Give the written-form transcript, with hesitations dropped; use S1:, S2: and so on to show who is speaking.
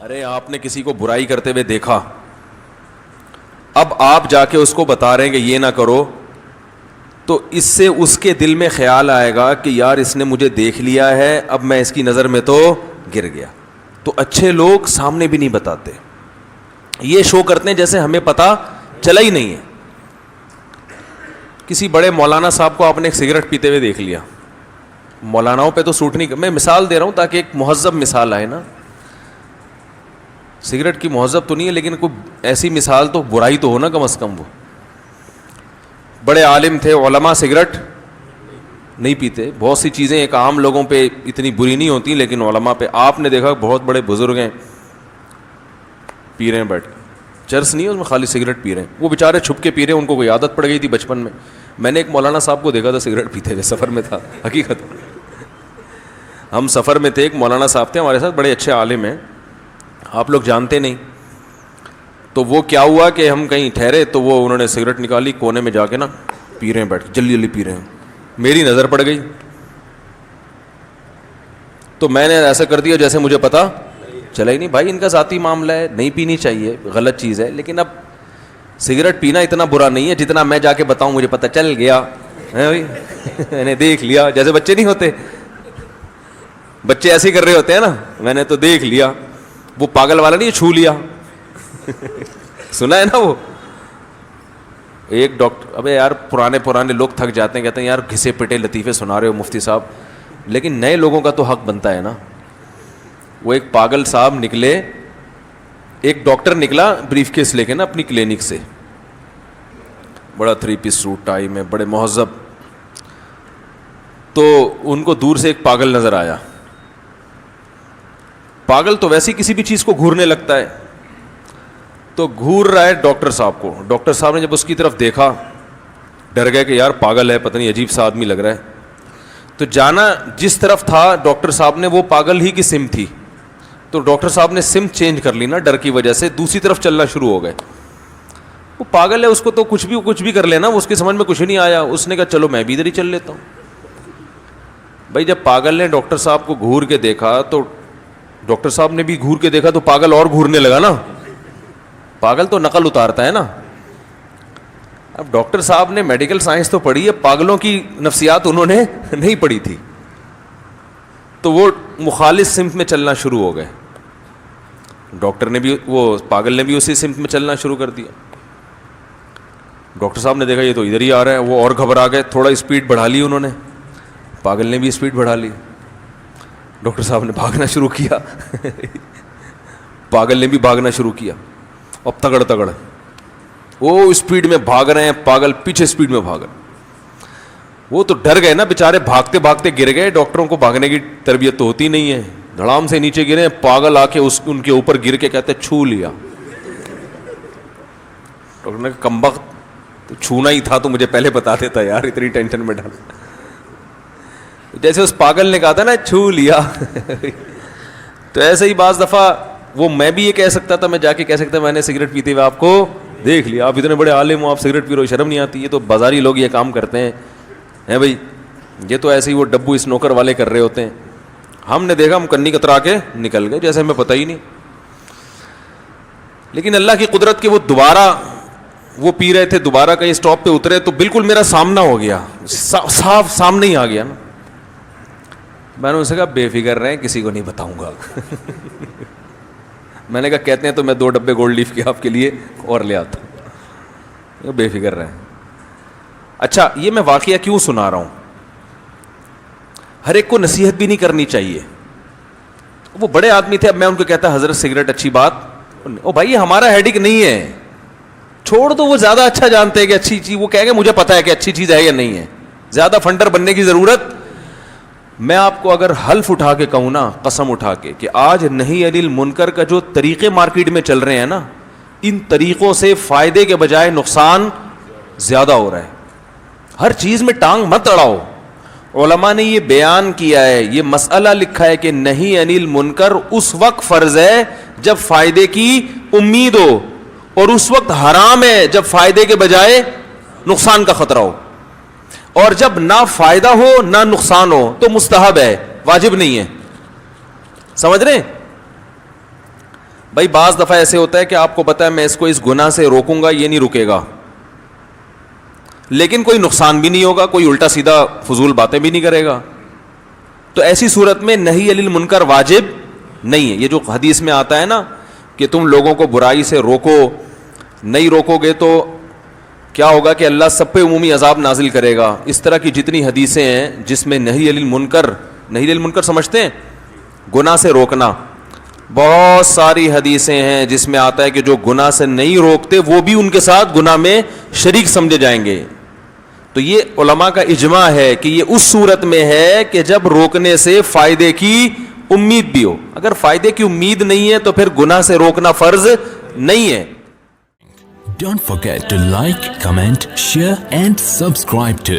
S1: ارے آپ نے کسی کو برائی کرتے ہوئے دیکھا, اب آپ جا کے اس کو بتا رہے ہیں کہ یہ نہ کرو, تو اس سے اس کے دل میں خیال آئے گا کہ یار اس نے مجھے دیکھ لیا ہے, اب میں اس کی نظر میں تو گر گیا. تو اچھے لوگ سامنے بھی نہیں بتاتے, یہ شو کرتے ہیں جیسے ہمیں پتہ چلا ہی نہیں ہے. کسی بڑے مولانا صاحب کو آپ نے ایک سگریٹ پیتے ہوئے دیکھ لیا, مولاناؤں پہ تو سوٹ نہیں, میں مثال دے رہا ہوں تاکہ ایک مہذب مثال آئے نا. سگریٹ کی مہذب تو نہیں ہے لیکن کوئی ایسی مثال تو برائی تو ہو نا کم از کم. وہ بڑے عالم تھے, علماء سگریٹ نہیں پیتے. بہت سی چیزیں ایک عام لوگوں پہ اتنی بری نہیں ہوتی لیکن علماء پہ, آپ نے دیکھا بہت بڑے بزرگ ہیں پی رہے ہیں بیٹھ کے, چرس نہیں ہے اس میں, خالی سگریٹ پی رہے ہیں. وہ بیچارے چھپ کے پی رہے ہیں, ان کو کوئی عادت پڑ گئی تھی بچپن میں. میں نے ایک مولانا صاحب کو دیکھا تھا سگریٹ پیتے ہوئے, سفر میں تھا, حقیقت ہم سفر میں تھے, ایک مولانا صاحب تھے ہمارے ساتھ, بڑے اچھے عالم ہیں, آپ لوگ جانتے نہیں. تو وہ کیا ہوا کہ ہم کہیں ٹھہرے تو وہ انہوں نے سگریٹ نکالی, کونے میں جا کے نا پی رہے ہیں بیٹھ کے, جلدی جلدی پی رہے ہیں. میری نظر پڑ گئی تو میں نے ایسا کر دیا جیسے مجھے پتا چلا ہی نہیں. بھائی ان کا ذاتی معاملہ ہے, نہیں پینی چاہیے, غلط چیز ہے, لیکن اب سگریٹ پینا اتنا برا نہیں ہے جتنا میں جا کے بتاؤں مجھے پتہ چل گیا بھائی, میں نے دیکھ لیا. جیسے بچے نہیں ہوتے, بچے ایسے کر رہے ہوتے ہیں نا, میں نے تو دیکھ لیا. وہ پاگل والا نہیں, چھو لیا. سنا ہے نا وہ ایک ڈاکٹر, ابے یار پرانے لوگ تھک جاتے ہیں, کہتے ہیں یار گھسے پٹے لطیفے سنا رہے ہو مفتی صاحب, لیکن نئے لوگوں کا تو حق بنتا ہے نا. وہ ایک پاگل صاحب نکلے, ایک ڈاکٹر نکلا بریف کیس لے کے نا اپنی کلینک سے, بڑا 3 پیس سوٹ ٹائی میں, بڑے مہذب. تو ان کو دور سے ایک پاگل نظر آیا. پاگل تو ویسے کسی بھی چیز کو گھورنے لگتا ہے, تو گھور رہا ہے ڈاکٹر صاحب کو. ڈاکٹر صاحب نے جب اس کی طرف دیکھا ڈر گئے کہ یار پاگل ہے, پتہ نہیں عجیب سا آدمی لگ رہا ہے. تو جانا جس طرف تھا ڈاکٹر صاحب نے, وہ پاگل ہی کی سمت تھی. تو ڈاکٹر صاحب نے سمت چینج کر لی نا ڈر کی وجہ سے, دوسری طرف چلنا شروع ہو گئے. وہ پاگل ہے, اس کو تو کچھ بھی کر لینا, اس کی سمجھ میں کچھ نہیں آیا. اس نے کہا چلو میں بھی ادھر ہی چل لیتا ہوں. بھائی جب پاگل نے ڈاکٹر صاحب کو گھور کے دیکھا تو ڈاکٹر صاحب نے بھی گھور کے دیکھا, تو پاگل اور گھورنے لگا نا. پاگل تو نقل اتارتا ہے نا. اب ڈاکٹر صاحب نے میڈیکل سائنس تو پڑھی ہے, پاگلوں کی نفسیات انہوں نے نہیں پڑھی تھی. تو وہ مخالف سمت میں چلنا شروع ہو گئے. ڈاکٹر نے بھی, وہ پاگل نے بھی اسی سمت میں چلنا شروع کر دیا. ڈاکٹر صاحب نے دیکھا یہ تو ادھر ہی آ رہا ہے, وہ اور گھبرا گئے, تھوڑا اسپیڈ بڑھا لی انہوں نے, پاگل نے بھی اسپیڈ بڑھا لی. ڈاکٹر صاحب نے بھاگنا شروع کیا, پاگل نے بھی بھاگنا شروع کیا. اب تگڑ وہ اسپیڈ میں بھاگ رہے ہیں, پاگل پیچھے اسپیڈ میں بھاگ رہے. وہ تو ڈر گئے نا بیچارے, بھاگتے بھاگتے گر گئے. ڈاکٹروں کو بھاگنے کی تربیت تو ہوتی نہیں ہے, دھڑام سے نیچے گرے. پاگل آ کے ان کے اوپر گر کے کہتے چھو لیا. ڈاکٹر نے کہا کمبخت, تو چھونا ہی تھا تو مجھے پہلے بتا دیتا یار, اتنی ٹینشن میں ڈال. جیسے اس پاگل نے کہا تھا نا چھو لیا. تو ایسے ہی بعض دفعہ وہ میں بھی یہ کہہ سکتا تھا, میں جا کے کہہ سکتا میں نے سگریٹ پیتے ہوئے آپ کو دیکھ لیا, آپ اتنے بڑے عالم ہو, آپ سگریٹ پی رہے ہو, شرم نہیں آتی؟ یہ تو بازاری لوگ یہ کام کرتے ہیں بھائی, یہ تو ایسے ہی وہ ڈبو اسنوکر والے کر رہے ہوتے ہیں. ہم نے دیکھا, ہم کنی کترا کے نکل گئے جیسے ہمیں پتہ ہی نہیں. لیکن اللہ کی قدرت کہ وہ دوبارہ وہ پی رہے تھے, دوبارہ کہیں اسٹاپ پہ اترے تو بالکل میرا سامنا ہو گیا, صاف سامنے ہی آ گیا نا. میں نے ان سے کہا بے فکر رہیں, کسی کو نہیں بتاؤں گا. میں نے کہا کہتے ہیں تو میں 2 ڈبے گولڈ لیف کے آپ کے لیے اور لے آتا ہوں, بے فکر رہیں. اچھا یہ میں واقعہ کیوں سنا رہا ہوں, ہر ایک کو نصیحت بھی نہیں کرنی چاہیے. وہ بڑے آدمی تھے, اب میں ان کو کہتا حضرت سگریٹ اچھی بات, او بھائی یہ ہمارا ہیڈک نہیں ہے, چھوڑ دو, وہ زیادہ اچھا جانتے ہیں کہ اچھی چیز, وہ کہہ گے مجھے پتا ہے کہ اچھی چیز ہے یا نہیں ہے, زیادہ فنڈر بننے کی ضرورت. میں آپ کو اگر حلف اٹھا کے کہوں نا, قسم اٹھا کے, کہ آج نہی عن المنکر کا جو طریقے مارکیٹ میں چل رہے ہیں نا, ان طریقوں سے فائدے کے بجائے نقصان زیادہ ہو رہا ہے. ہر چیز میں ٹانگ مت اڑاؤ. علماء نے یہ بیان کیا ہے, یہ مسئلہ لکھا ہے کہ نہی عن المنکر اس وقت فرض ہے جب فائدے کی امید ہو, اور اس وقت حرام ہے جب فائدے کے بجائے نقصان کا خطرہ ہو. اور جب نہ فائدہ ہو نہ نقصان ہو تو مستحب ہے, واجب نہیں ہے. سمجھ رہے ہیں؟ بھائی بعض دفعہ ایسے ہوتا ہے کہ آپ کو پتا ہے میں اس کو اس گناہ سے روکوں گا یہ نہیں رکے گا, لیکن کوئی نقصان بھی نہیں ہوگا, کوئی الٹا سیدھا فضول باتیں بھی نہیں کرے گا, تو ایسی صورت میں نہی عن المنکر واجب نہیں ہے. یہ جو حدیث میں آتا ہے نا کہ تم لوگوں کو برائی سے روکو, نہیں روکو گے تو کیا ہوگا کہ اللہ سب پہ عمومی عذاب نازل کرے گا. اس طرح کی جتنی حدیثیں ہیں جس میں نہی عن المنکر, نہی عن المنکر سمجھتے ہیں گناہ سے روکنا, بہت ساری حدیثیں ہیں جس میں آتا ہے کہ جو گناہ سے نہیں روکتے وہ بھی ان کے ساتھ گناہ میں شریک سمجھے جائیں گے. تو یہ علماء کا اجماع ہے کہ یہ اس صورت میں ہے کہ جب روکنے سے فائدے کی امید بھی ہو. اگر فائدے کی امید نہیں ہے تو پھر گناہ سے روکنا فرض نہیں ہے.
S2: Don't forget to like, comment, share and subscribe to